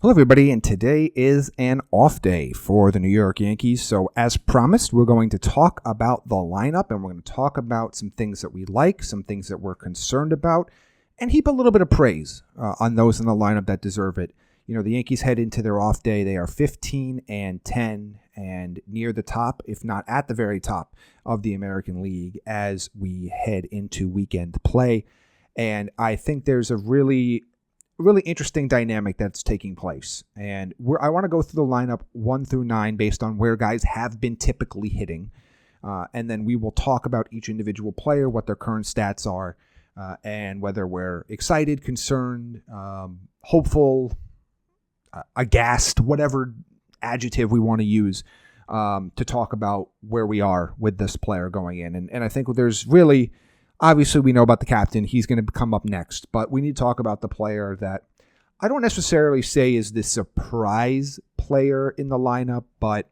Hello, everybody, and today is an off day for the New York Yankees. So, as promised, we're going to talk about the lineup, and we're going to talk about some things that we like, some things that we're concerned about, and heap a little bit of praise on those in the lineup that deserve it. You know, the Yankees head into their off day. They are 15-10 and near the top, if not at the very top of the American League as we head into weekend play. And I think there's a really interesting dynamic that's taking place. And I want to go through the lineup 1 through 9 based on where guys have been typically hitting. And then we will talk about each individual player, what their current stats are, and whether we're excited, concerned, hopeful, aghast, whatever adjective we want to use to talk about where we are with this player going in. And I think there's really... Obviously, we know about the captain. He's going to come up next. But we need to talk about the player that I don't necessarily say is the surprise player in the lineup, but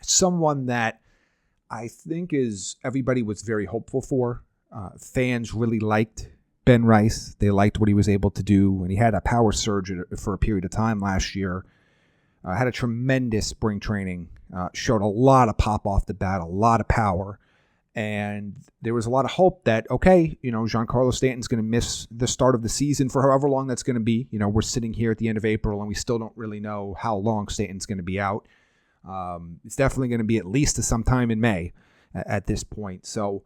someone that I think everybody was very hopeful for. Fans really liked Ben Rice. They liked what he was able to do. When he had a power surge for a period of time last year. Had a tremendous spring training. Showed a lot of pop off the bat, a lot of power. And there was a lot of hope that, okay, Giancarlo Stanton's going to miss the start of the season for however long that's going to be. We're sitting here at the end of April, and we still don't really know how long Stanton's going to be out. It's definitely going to be at least to sometime in May at this point. So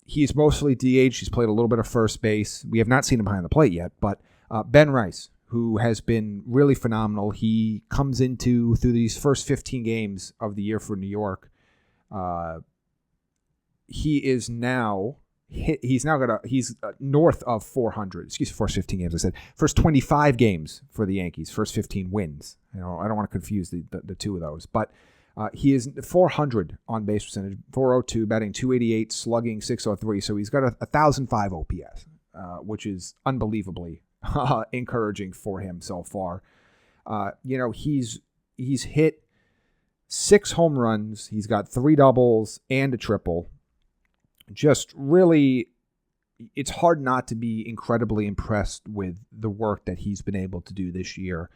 he's mostly DH. He's played a little bit of first base. We have not seen him behind the plate yet. But Ben Rice, who has been really phenomenal, he comes through these first 15 games of the year for New York. He is now he's north of 400. Excuse me, first 15 games. I said first 25 games for the Yankees, first 15 wins. I don't want to confuse the two of those, but he is 400 on base percentage, 402, batting 288, slugging 603. So he's got a 1,005 OPS, which is unbelievably encouraging for him so far. He's hit 6 home runs. He's got 3 doubles and a triple. Just really, it's hard not to be incredibly impressed with the work that he's been able to do this year.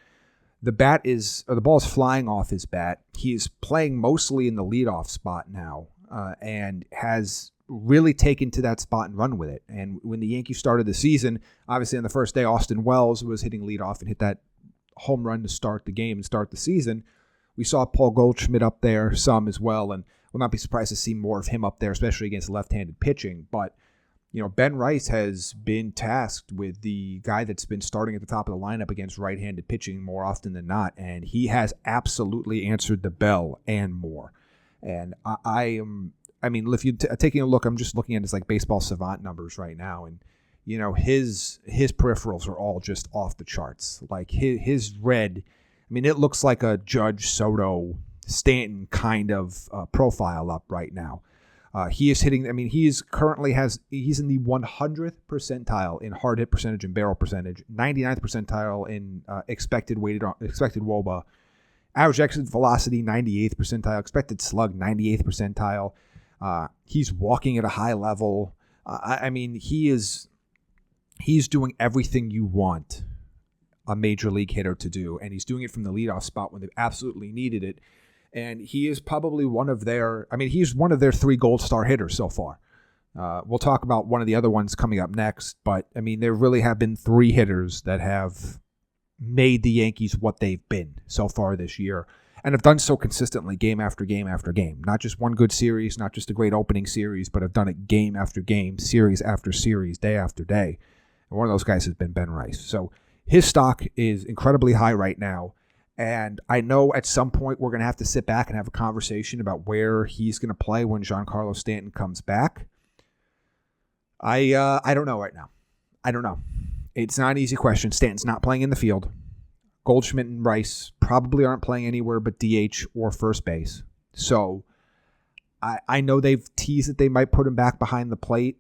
The ball is flying off his bat. He is playing mostly in the leadoff spot now, and has really taken to that spot and run with it. And when the Yankees started the season, obviously on the first day, Austin Wells was hitting leadoff and hit that home run to start the game and start the season. We saw Paul Goldschmidt up there some as well, and will not be surprised to see more of him up there, especially against left-handed pitching. But, Ben Rice has been tasked with the guy that's been starting at the top of the lineup against right-handed pitching more often than not, and he has absolutely answered the bell and more. And if you're taking a look, I'm just looking at his baseball savant numbers right now, and his peripherals are all just off the charts. Like his red, it looks like a Judge Soto Stanton kind of profile up right now. He is hitting. He's in the 100th percentile in hard hit percentage and barrel percentage, 99th percentile in expected WOBA, average exit velocity 98th percentile, expected slug 98th percentile. He's walking at a high level. He's doing everything you want a major league hitter to do, and he's doing it from the leadoff spot when they've absolutely needed it. And he is probably he's one of their 3 gold star hitters so far. We'll talk about one of the other ones coming up next, but there really have been 3 hitters that have made the Yankees what they've been so far this year, and have done so consistently game after game after game. Not just one good series, not just a great opening series, but have done it game after game, series after series, day after day. And one of those guys has been Ben Rice. So his stock is incredibly high right now. And I know at some point we're going to have to sit back and have a conversation about where he's going to play when Giancarlo Stanton comes back. I don't know right now. I don't know. It's not an easy question. Stanton's not playing in the field. Goldschmidt and Rice probably aren't playing anywhere but DH or first base. So I know they've teased that they might put him back behind the plate.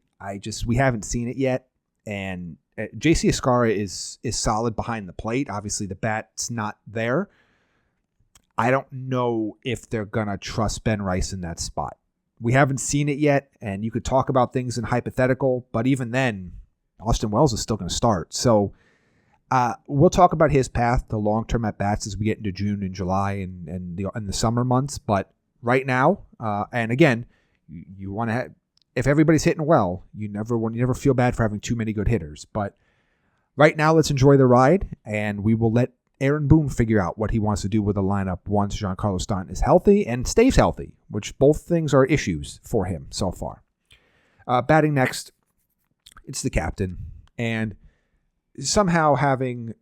We haven't seen it yet. And JC Escara is solid behind the plate. Obviously, the bat's not there. I don't know if they're going to trust Ben Rice in that spot. We haven't seen it yet, and you could talk about things in hypothetical, but even then, Austin Wells is still going to start. So We'll talk about his path to long-term at-bats as we get into June and July and the summer months. But right now, and again, you want to have, if everybody's hitting well, you never feel bad for having too many good hitters. But right now, let's enjoy the ride, and we will let Aaron Boone figure out what he wants to do with the lineup once Giancarlo Stanton is healthy and stays healthy, which both things are issues for him so far. Batting next, it's the captain, and somehow having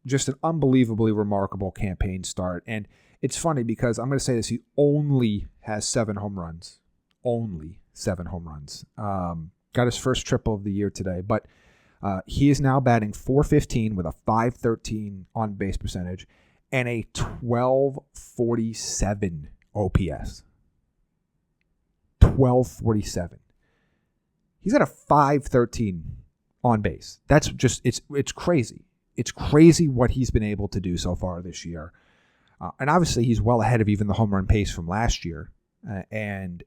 just an unbelievably remarkable campaign start. And it's funny because I'm going to say this, he only has 7 home runs. Only 7 home runs. Got his first triple of the year today, but he is now batting .415 with a .513 on base percentage and a .1247 OPS. .1247. He's got a .513 on base. That's just, it's crazy. It's crazy what he's been able to do so far this year. And obviously he's well ahead of even the home run pace from last year. And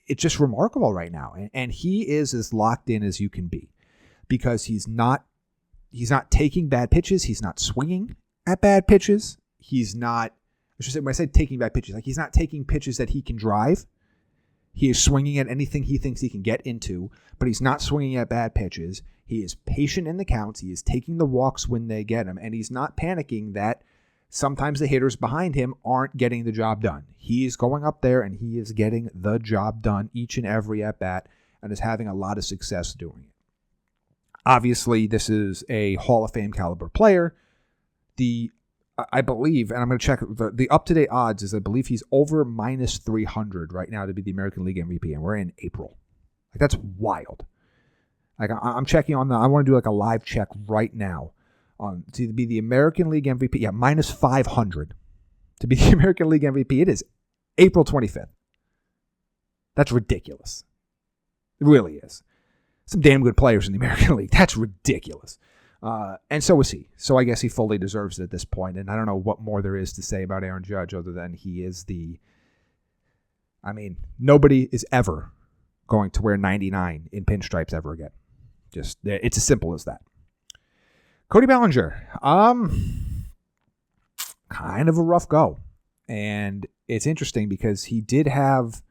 it's just remarkable right now. And he is as locked in as you can be because he's not taking bad pitches. He's not swinging at bad pitches. He's not, I should say, when I said taking bad pitches, like he's not taking pitches that he can drive. He is swinging at anything he thinks he can get into, but he's not swinging at bad pitches. He is patient in the counts. He is taking the walks when they get him, and he's not panicking that sometimes the hitters behind him aren't getting the job done. He is going up there, and he is getting the job done each and every at-bat and is having a lot of success doing it. Obviously, this is a Hall of Fame caliber player. I believe, and I'm going to check, the up-to-date odds is I believe he's over minus 300 right now to be the American League MVP, and we're in April. Like, that's wild. Like, I'm checking on I want to do like a live check right now to be the American League MVP. Yeah, minus 500 to be the American League MVP. It is April 25th. That's ridiculous. It really is. Some damn good players in the American League. That's ridiculous. And so is he. So I guess he fully deserves it at this point. And I don't know what more there is to say about Aaron Judge other than he is nobody is ever going to wear 99 in pinstripes ever again. Just, it's as simple as that. Cody Bellinger, kind of a rough go. And it's interesting because he did have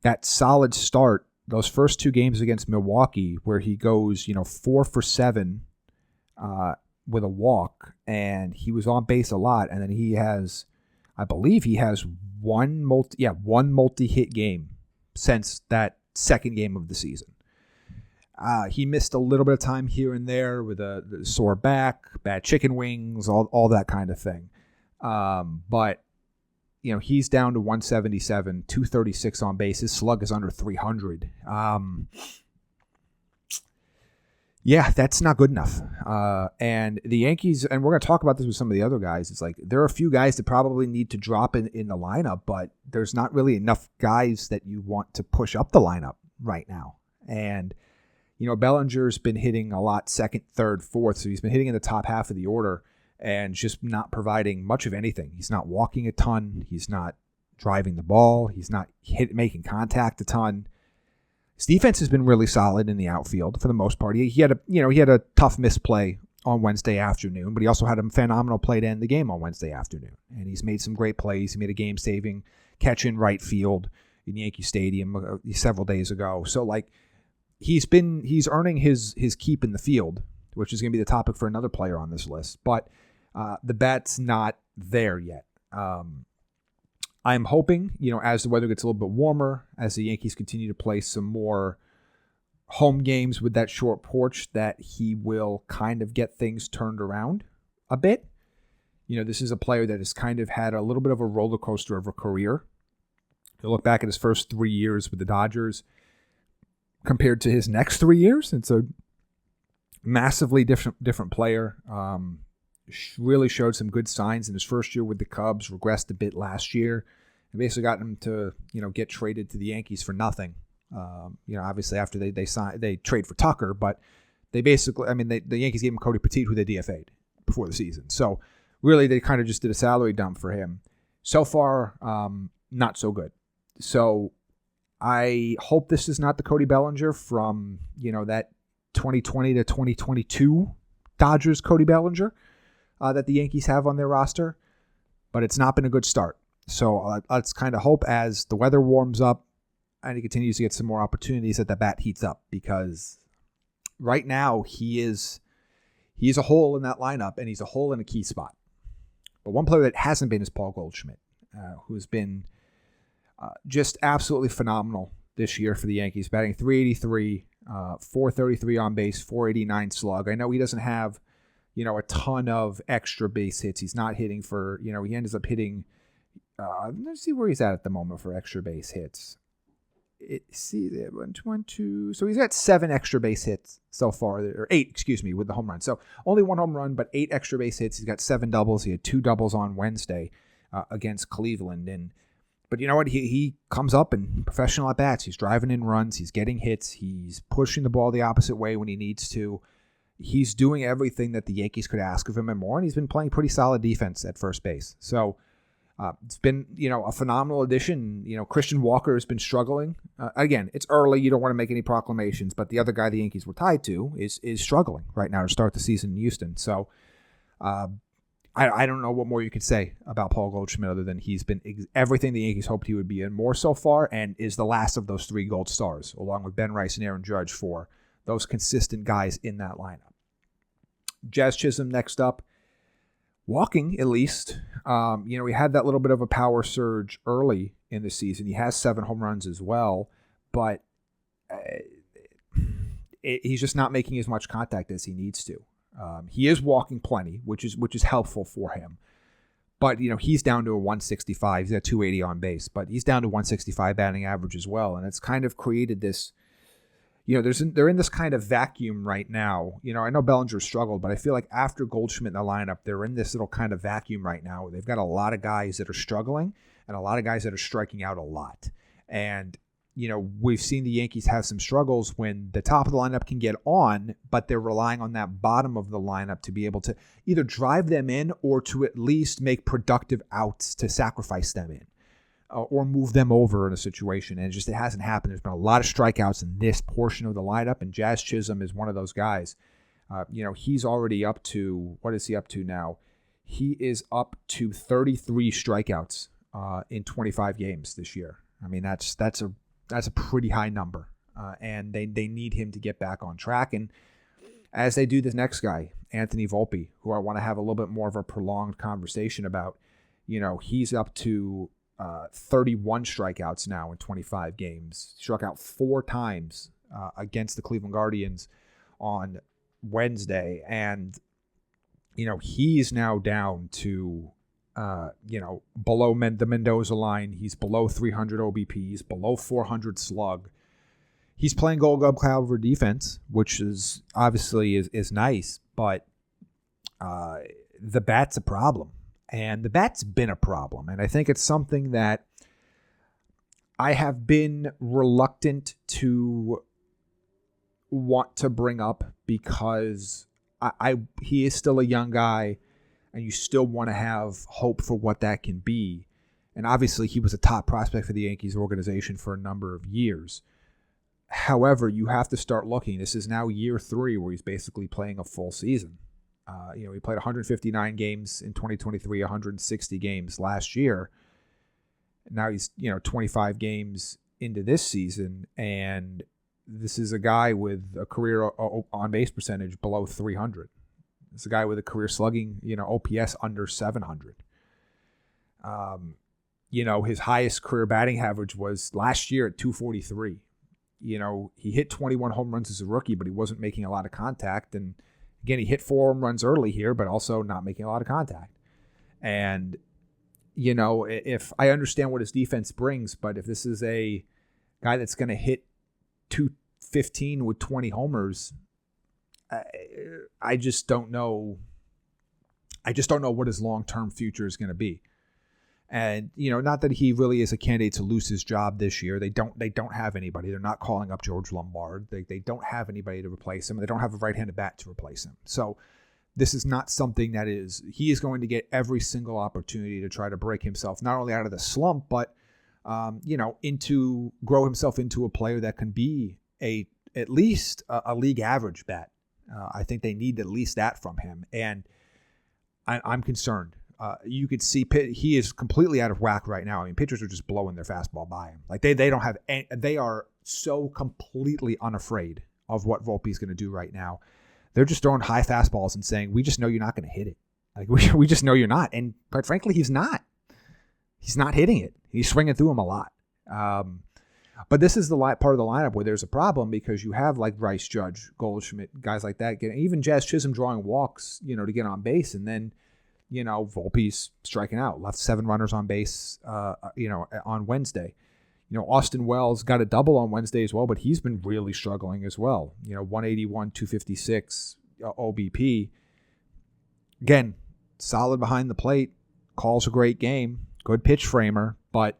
that solid start those first 2 games against Milwaukee where he goes, 4 for 7 with a walk, and he was on base a lot. And then he has, I believe he has one multi-hit game since that second game of the season. He missed a little bit of time here and there with a sore back, bad chicken wings, all that kind of thing. But he's down to 177, 236 on base. His slug is under 300. Yeah, that's not good enough. And the Yankees, and we're going to talk about this with some of the other guys, it's like there are a few guys that probably need to drop in the lineup, but there's not really enough guys that you want to push up the lineup right now. And, Bellinger's been hitting a lot second, third, fourth, so he's been hitting in the top half of the order and just not providing much of anything. He's not walking a ton. He's not driving the ball. He's not making contact a ton. His defense has been really solid in the outfield for the most part. He had a tough misplay on Wednesday afternoon, but he also had a phenomenal play to end the game on Wednesday afternoon. And he's made some great plays. He made a game-saving catch in right field in Yankee Stadium several days ago. So he's earning his keep in the field, which is going to be the topic for another player on this list. But the bat's not there yet. I'm hoping, as the weather gets a little bit warmer, as the Yankees continue to play some more home games with that short porch, that he will kind of get things turned around a bit. This is a player that has kind of had a little bit of a roller coaster of a career. You look back at his first 3 years with the Dodgers compared to his next 3 years. It's a massively different player. Really showed some good signs in his first year with the Cubs, regressed a bit last year, and basically got him to, get traded to the Yankees for nothing. Obviously after they trade for Tucker, but they basically, the Yankees gave him Cody Petit, who they DFA'd before the season. So really they kind of just did a salary dump for him. So far, not so good. So I hope this is not the Cody Bellinger from, that 2020 to 2022 Dodgers Cody Bellinger that the Yankees have on their roster, but it's not been a good start. So let's kind of hope as the weather warms up and he continues to get some more opportunities that the bat heats up, because right now he's a hole in that lineup, and he's a hole in a key spot. But one player that hasn't been is Paul Goldschmidt, who's been just absolutely phenomenal this year for the Yankees, batting .383, 433 on base, 489 slug. I know he doesn't have, a ton of extra base hits. He's not hitting for, he ends up hitting, let's see where he's at the moment for extra base hits. So he's got 7 extra base hits so far, or 8, with the home run. So only 1 home run, but 8 extra base hits. He's got 7 doubles. He had 2 doubles on Wednesday against Cleveland. But you know what? He comes up in professional at-bats. He's driving in runs. He's getting hits. He's pushing the ball the opposite way when he needs to. He's doing everything that the Yankees could ask of him and more, and he's been playing pretty solid defense at first base. So it's been, a phenomenal addition. Christian Walker has been struggling. Again, it's early. You don't want to make any proclamations, but the other guy the Yankees were tied to is struggling right now to start the season in Houston. So I don't know what more you could say about Paul Goldschmidt other than he's been everything the Yankees hoped he would be and more so far, and is the last of those 3 gold stars, along with Ben Rice and Aaron Judge, for those consistent guys in that lineup. Jazz Chisholm next up. Walking, at least. He had that little bit of a power surge early in the season. He has 7 home runs as well, but he's just not making as much contact as he needs to. He is walking plenty, which is helpful for him. But, he's down to a 165. He's got 280 on base, but he's down to 165 batting average as well. And it's kind of created this, they're in this kind of vacuum right now. I know Bellinger struggled, but I feel like after Goldschmidt in the lineup, they're in this little kind of vacuum right now. They've got a lot of guys that are struggling and a lot of guys that are striking out a lot. And, we've seen the Yankees have some struggles when the top of the lineup can get on, but they're relying on that bottom of the lineup to be able to either drive them in or to at least make productive outs to sacrifice them in. Or move them over in a situation. And it hasn't happened. There's been a lot of strikeouts in this portion of the lineup, and Jazz Chisholm is one of those guys. He's already up to, what is he up to now? He is up to 33 strikeouts in 25 games this year. I mean, that's a pretty high number. And they need him to get back on track. And as they do this next guy, Anthony Volpe, who I want to have a little bit more of a prolonged conversation about, he's up to 31 strikeouts now in 25 games. Struck out 4 times against the Cleveland Guardians on Wednesday. And, he's now down to, below the Mendoza line. He's below 300 OBP. He's below 400 slug. He's playing Gold Glove caliber defense, which is obviously is nice, but the bat's a problem. And the bat's been a problem. And I think it's something that I have been reluctant to want to bring up, because he is still a young guy and you still want to have hope for what that can be. And obviously he was a top prospect for the Yankees organization for a number of years. However, you have to start looking. This is now year 3 where he's basically playing a full season. He played 159 games in 2023, 160 games last year. Now he's, 25 games into this season, and this is a guy with a career on-base percentage below 300. It's a guy with a career slugging, OPS under 700. His highest career batting average was last year at 243. He hit 21 home runs as a rookie, but he wasn't making a lot of contact. And again, he hit 4 home runs early here, but also not making a lot of contact. And, if I understand what his defense brings, but if this is a guy that's going to hit 215 with 20 homers, I just don't know. I just don't know what his long-term future is going to be. And, not that he really is a candidate to lose his job this year. They don't have anybody. They're not calling up George Lombard. They don't have anybody to replace him. They don't have a right-handed bat to replace him. So this is not something that he is going to get every single opportunity to try to break himself, not only out of the slump, but, grow himself into a player that can be a at least a league average bat. I think they need at least that from him. And I'm concerned. You could see he is completely out of whack right now. I mean, pitchers are just blowing their fastball by him. Like they don't have any, they are so completely unafraid of what Volpe's going to do right now. They're just throwing high fastballs and saying, we just know you're not going to hit it. Like we just know you're not. And quite frankly, he's not. He's not hitting it. He's swinging through him a lot. But this is the part of the lineup where there's a problem because you have like Rice, Judge, Goldschmidt, guys like that, even Jazz Chisholm drawing walks, to get on base, and then, Volpe's striking out, left 7 runners on base, on Wednesday. Austin Wells got a double on Wednesday as well, but he's been really struggling as well. 181, 256 OBP. Again, solid behind the plate, calls a great game, good pitch framer, but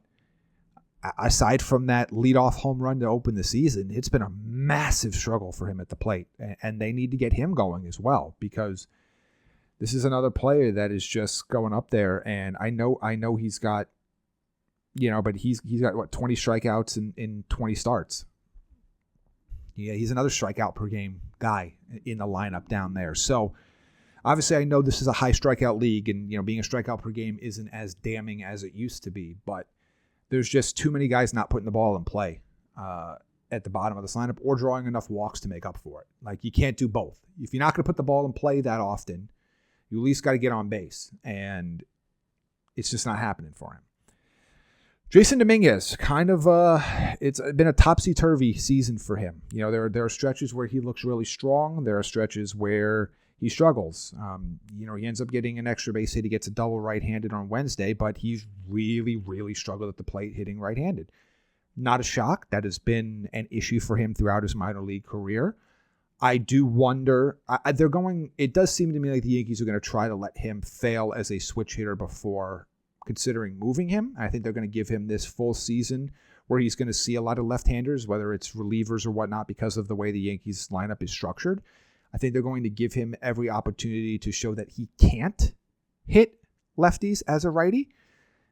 aside from that leadoff home run to open the season, it's been a massive struggle for him at the plate. And they need to get him going as well because this is another player that is just going up there. And I know he's got, but he's got, 20 strikeouts in 20 starts. Yeah, he's another strikeout per game guy in the lineup down there. So obviously I know this is a high strikeout league and, being a strikeout per game isn't as damning as it used to be, but there's just too many guys not putting the ball in play at the bottom of this lineup or drawing enough walks to make up for it. Like, you can't do both. If you're not going to put the ball in play that often, you at least got to get on base. And it's just not happening for him. Jason Dominguez, kind of, it's been a topsy-turvy season for him. There are stretches where he looks really strong. There are stretches where he struggles. He ends up getting an extra base hit. He gets a double right-handed on Wednesday, but he's really, really struggled at the plate hitting right-handed. Not a shock. That has been an issue for him throughout his minor league career. I do wonder, it does seem to me like the Yankees are going to try to let him fail as a switch hitter before considering moving him. I think they're going to give him this full season where he's going to see a lot of left-handers, whether it's relievers or whatnot, because of the way the Yankees lineup is structured. I think they're going to give him every opportunity to show that he can't hit lefties as a righty.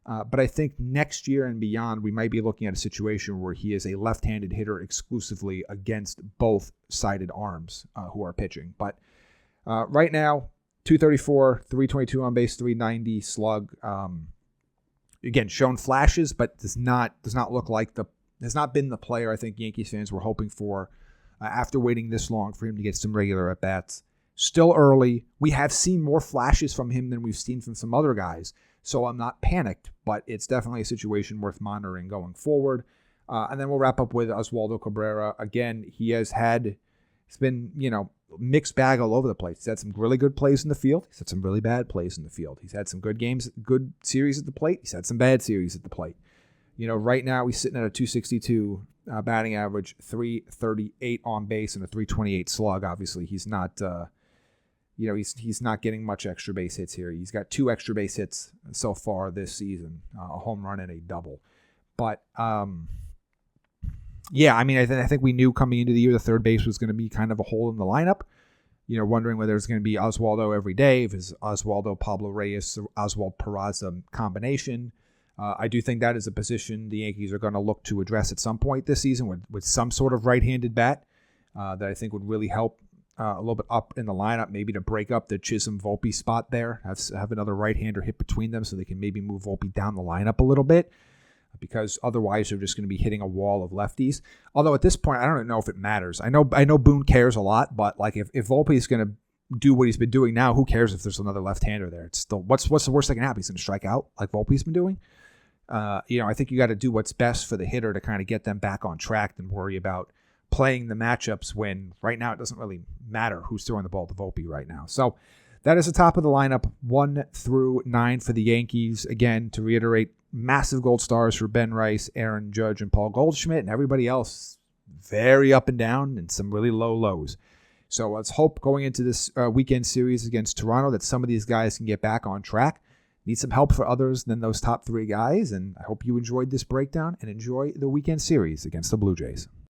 But I think next year and beyond, we might be looking at a situation where he is a left-handed hitter exclusively against both sided arms who are pitching. But right now, 234, 322 on base, 390 slug. Again, shown flashes, but does not look like has not been the player I think Yankees fans were hoping for after waiting this long for him to get some regular at-bats. Still early. We have seen more flashes from him than we've seen from some other guys, so I'm not panicked, but it's definitely a situation worth monitoring going forward. And then we'll wrap up with Oswaldo Cabrera. Again, it's been, mixed bag all over the place. He's had some really good plays in the field. He's had some really bad plays in the field. He's had some good games, good series at the plate. He's had some bad series at the plate. Right now he's sitting at a 262 batting average, 338 on base, and a 328 slug. Obviously, he's not, he's not getting much extra base hits here. He's got 2 extra base hits so far this season, a home run and a double. But yeah, I mean, I think we knew coming into the year the third base was going to be kind of a hole in the lineup. Wondering whether it's going to be Oswaldo every day, if it's Oswaldo, Pablo Reyes, Oswald Peraza combination. I do think that is a position the Yankees are going to look to address at some point this season with some sort of right-handed bat that I think would really help a little bit up in the lineup, maybe to break up the Chisholm-Volpe spot there, have another right-hander hit between them so they can maybe move Volpe down the lineup a little bit, because otherwise they're just going to be hitting a wall of lefties. Although at this point, I don't know if it matters. I know Boone cares a lot, but like if Volpe is going to do what he's been doing now, who cares if there's another left-hander there? It's still what's the worst that can happen? He's going to strike out like Volpe's been doing. I think you got to do what's best for the hitter to kind of get them back on track and worry about playing the matchups when right now it doesn't really matter who's throwing the ball to Volpe right now. So that is the top of the lineup, 1 through 9 for the Yankees. Again, to reiterate, massive gold stars for Ben Rice, Aaron Judge, and Paul Goldschmidt, and everybody else very up and down and some really low lows. So let's hope going into this weekend series against Toronto that some of these guys can get back on track. Need some help for others than those top 3 guys, and I hope you enjoyed this breakdown and enjoy the weekend series against the Blue Jays.